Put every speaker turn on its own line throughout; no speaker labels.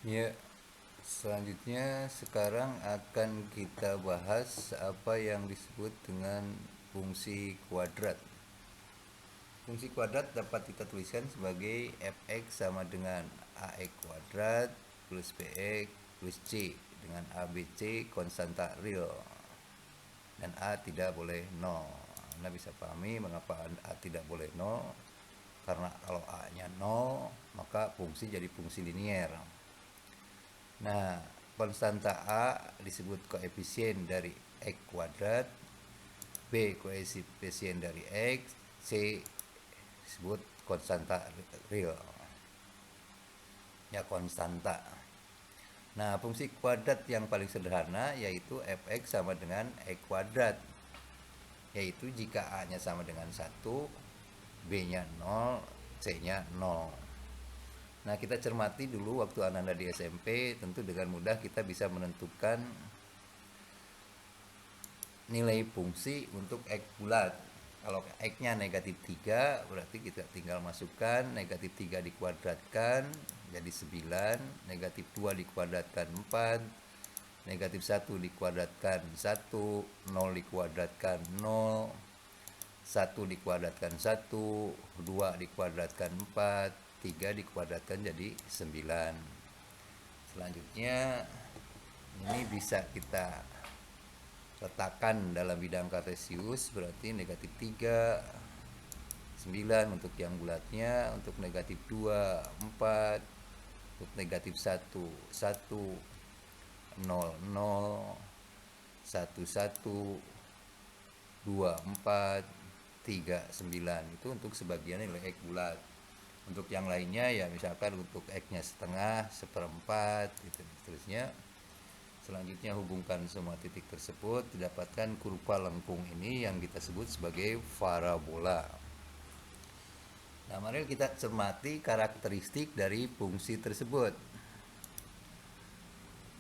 Ya, selanjutnya sekarang akan kita bahas apa yang disebut dengan fungsi kuadrat. Fungsi kuadrat dapat kita tuliskan sebagai fx sama dengan ax kuadrat plus bx plus c dengan abc konstanta real dan a tidak boleh nol. Anda bisa pahami mengapa a tidak boleh nol, karena kalau a-nya nol maka fungsi jadi fungsi linier. Nah, konstanta A disebut koefisien dari X kuadrat, B koefisien dari X, C disebut konstanta real. Ya, konstanta. Nah, fungsi kuadrat yang paling sederhana yaitu fx sama dengan x kuadrat. Yaitu jika a-nya sama dengan 1, b-nya 0, c-nya 0. Nah, kita cermati dulu waktu Ananda di SMP, tentu dengan mudah kita bisa menentukan nilai fungsi untuk X bulat. Kalau X-nya negatif 3, berarti kita tinggal masukkan negatif 3 dikuadratkan jadi 9, negatif 2 dikuadratkan 4, negatif 1 dikuadratkan 1, 0 dikuadratkan 0, 1 dikuadratkan 1, 2 dikuadratkan 4, 3 dikuadratkan jadi 9. Selanjutnya ini bisa kita letakkan dalam bidang kartesius, berarti negatif 3, 9 untuk yang bulatnya, untuk negatif 2, 4, untuk negatif 1, 1, 0, 0, 1, 1, 2, 4, 3, 9. Itu untuk sebagian nilai X bulat. Untuk yang lainnya ya misalkan untuk X-nya setengah, seperempat, gitu, seterusnya. Selanjutnya hubungkan semua titik tersebut, didapatkan kurva lengkung ini yang kita sebut sebagai parabola. Nah, mari kita cermati karakteristik dari fungsi tersebut.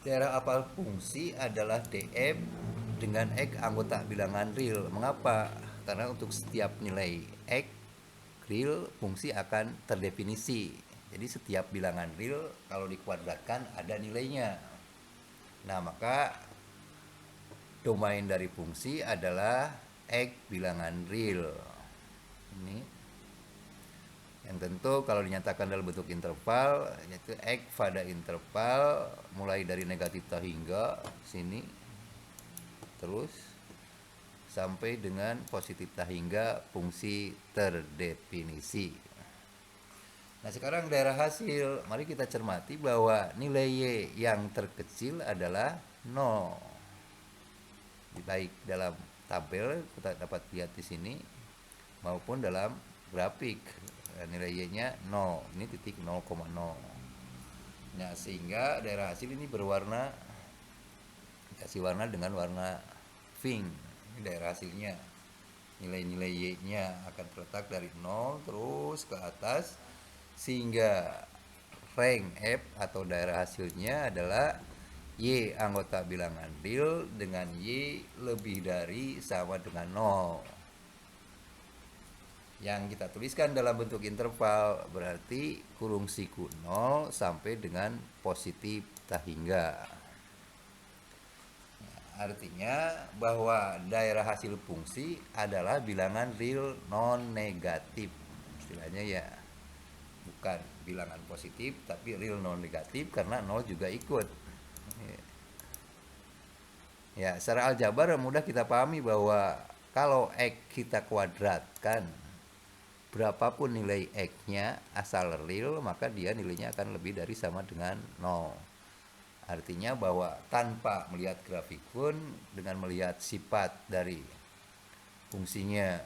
Daerah apal fungsi adalah df dengan x anggota bilangan real. Mengapa? Karena untuk setiap nilai x real, fungsi akan terdefinisi. Jadi setiap bilangan real kalau dikuadratkan ada nilainya. Nah, maka domain dari fungsi adalah X bilangan real. Ini yang tentu kalau dinyatakan dalam bentuk interval yaitu X pada interval mulai dari negatif tak hingga sini terus sampai dengan positif tak hingga fungsi terdefinisi. Nah, sekarang daerah hasil, mari kita cermati bahwa nilai Y yang terkecil adalah 0. Baik dalam tabel kita dapat lihat di sini maupun dalam grafik, nilai Y-nya 0, ini titik 0,0. Nah, sehingga daerah hasil ini berwarna, kasih warna dengan warna pink. Ini daerah hasilnya. Nilai-nilai Y-nya akan terletak dari 0 terus ke atas sehingga rank F atau daerah hasilnya adalah Y anggota bilangan real dengan Y lebih dari sama dengan 0. Yang kita tuliskan dalam bentuk interval berarti kurung siku 0 sampai dengan positif tak hingga. Artinya bahwa daerah hasil fungsi adalah bilangan real non negatif. Istilahnya ya bukan bilangan positif tapi real non negatif karena 0 juga ikut. Ya, secara aljabar mudah kita pahami bahwa kalau X kita kuadratkan berapapun nilai X-nya asal real, maka dia nilainya akan lebih dari sama dengan 0. Artinya bahwa tanpa melihat grafik pun, dengan melihat sifat dari fungsinya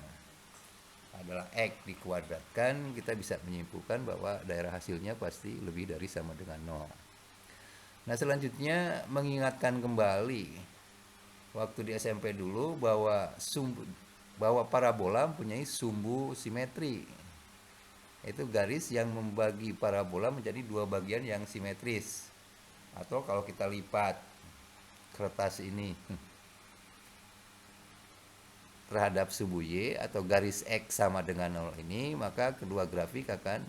adalah X dikuadratkan, kita bisa menyimpulkan bahwa daerah hasilnya pasti lebih dari sama dengan 0. Nah, selanjutnya mengingatkan kembali waktu di SMP dulu bahwa parabola mempunyai sumbu simetri. Itu garis yang membagi parabola menjadi dua bagian yang simetris. Atau kalau kita lipat kertas ini terhadap sumbu Y atau garis X sama dengan 0 ini, maka kedua grafik akan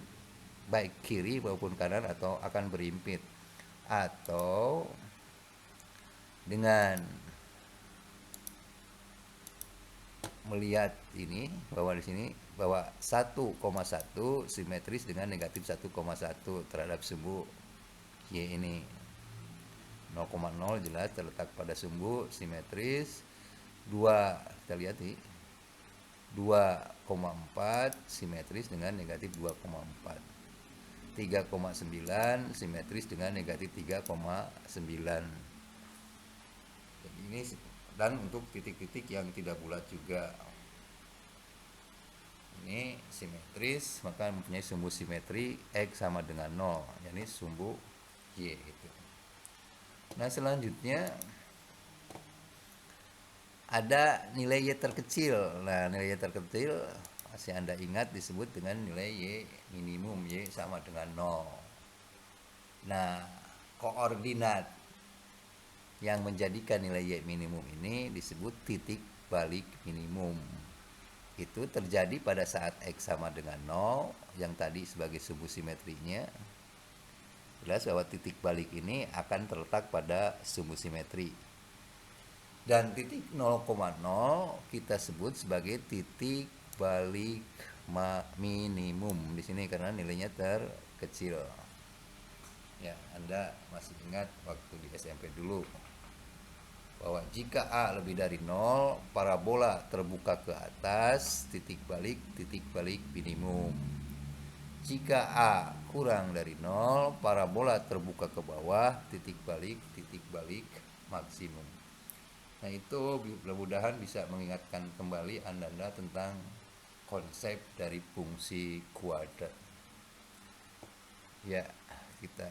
baik kiri maupun kanan atau akan berimpit. atau dengan melihat ini bahwa di sini bahwa 1,1 simetris dengan negatif 1,1 terhadap sumbu Y ini. 0,0 jelas terletak pada sumbu simetris. 2 kita lihat nih 2,4 simetris dengan negatif 2,4. 3,9 simetris dengan negatif 3,9. Jadi ini, dan untuk titik-titik yang tidak bulat juga ini simetris, maka mempunyai sumbu simetri X sama dengan 0, yakni sumbu Y itu. Nah, selanjutnya ada nilai Y terkecil. Nah, nilai Y terkecil masih Anda ingat disebut dengan nilai Y minimum, Y sama dengan 0. Nah, koordinat yang menjadikan nilai Y minimum ini disebut titik balik minimum. Itu terjadi pada saat X sama dengan 0, yang tadi sebagai sumbu simetrinya. Jelas bahwa titik balik ini akan terletak pada sumbu simetri. Dan titik 0,0 kita sebut sebagai titik balik minimum di sini karena nilainya terkecil. Ya, Anda masih ingat waktu di SMP dulu bahwa jika A lebih dari 0, parabola terbuka ke atas, titik balik minimum. Jika A kurang dari 0, parabola terbuka ke bawah, titik balik maksimum. Nah, itu mudah-mudahan bisa mengingatkan kembali Anda tentang konsep dari fungsi kuadrat. Ya, kita